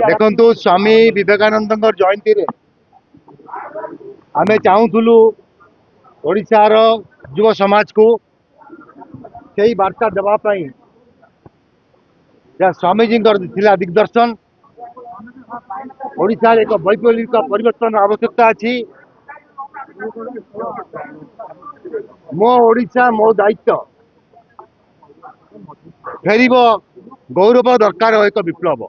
देखु स्वामी विवेकानंद जयंती रे आमे चाहूलु ओडिशार युव समाज को सही वार्ता देवाई स्वामीजी थिला दिग्दर्शन ओडिशा एक वैप्लविक परिवर्तन आवश्यकता अच्छी मो ओडिशा मो दायित्व फेर गौरव दरकार एक विप्लव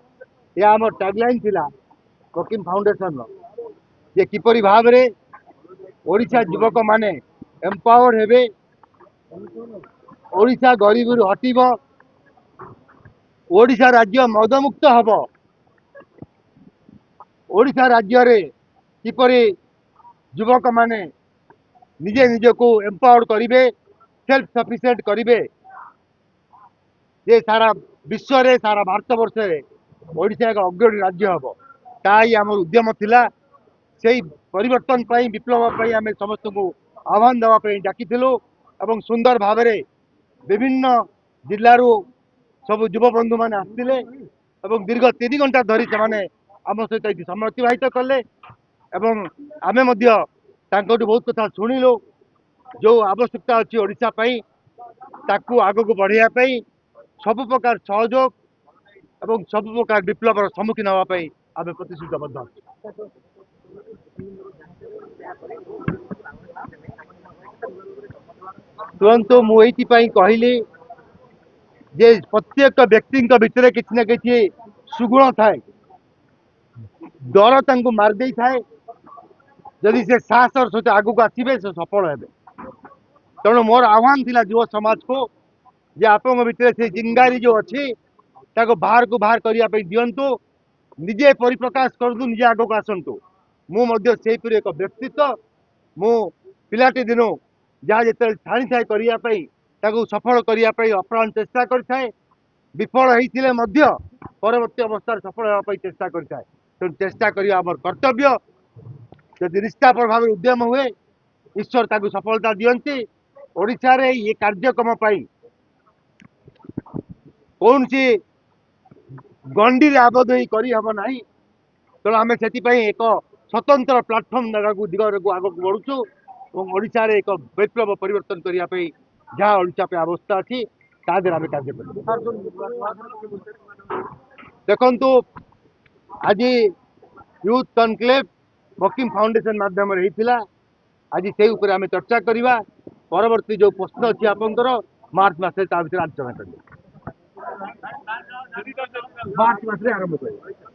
यह आम टैगलाइन थिला वकीम फाउंडेशन जे किपरि भाव रे ओडिशा युवक माने एम्पावर्ड हेबे ओडिशा गरीब हटिब ओडिशा राज्य मदमुक्त हब ओडिशा राज्य रे किपरि युवक माने निजे निजे को एम्पावर्ड करिवे सेल्फ सफिशिएंट करिवे ये सारा विश्व रे सारा भारतवर्ष रे ओडिशा एक अग्रणी राज्य हम ताई आम उद्यम थिला सेही परिवर्तन पाई विप्लव पाई आम समस्त को आह्वान देवाई डाकी एवं सुंदर भाव में विभिन्न जिल्लारू सब युव बंधु मैंने आसते दीर्घ 3 घंटा धरी से आम सहित समय अतिबाहित कले आमे बहुत कथा शुणिलु जो आवश्यकता अच्छी ओडिशा ताकू आग को बढ़ाई सब प्रकार सहयोग एवं सब प्रकार विप्लव सम्मुखीन होगापी आम प्रतिश्रुतबद्ध तुरंत मुझे कहली जे प्रत्येक व्यक्ति भितर किसी न कि सुगुण थाए डर तांको मार दे थाए जदि से साहसर सहित आग को आसवे से सफल हे तेणु मोर आह्वान थिला युव समाज को जे आपण भितर से जिंगारी जो अच्छी बाहर को बाहर करने दिंतु निजे परिप्रकाश करतु निजे आग को आसतु मुझे एक व्यक्तित्व मु पिलाटी दिनु जहाँ जिते छाणी थाए करने सफल करने अप्राण चेष्टा करें विफल होते परवर्ती अवस्था सफल होगापी चेष्टा करें तेणु चेष्टा करवा आम कर्तव्य जदि निष्ठा प्रभाव उद्यम हुए ईश्वर ताकू सफलता दियंती ओडिशा रे ये कार्यक्रम कौन सी गंडी आबद्ध करहब ना तेणु आम से एक स्वतंत्र प्लाटफर्म दिगर को आग को बढ़ुचु और ओडिशा रे एक वैप्लव परिवर्तन करने जहाँ ओडिशा पे अवस्था अच्छी तादेर आम कार्य देखु आज यूथ कनक्लेव वकीम फाउंडेशन माध्यम आज से ऊपर आम चर्चा करवा परवर्ती जो प्रश्न अच्छी आपंकर मार्च मास आलोचना करेंगे मार्च मास आरंभ करेंगे।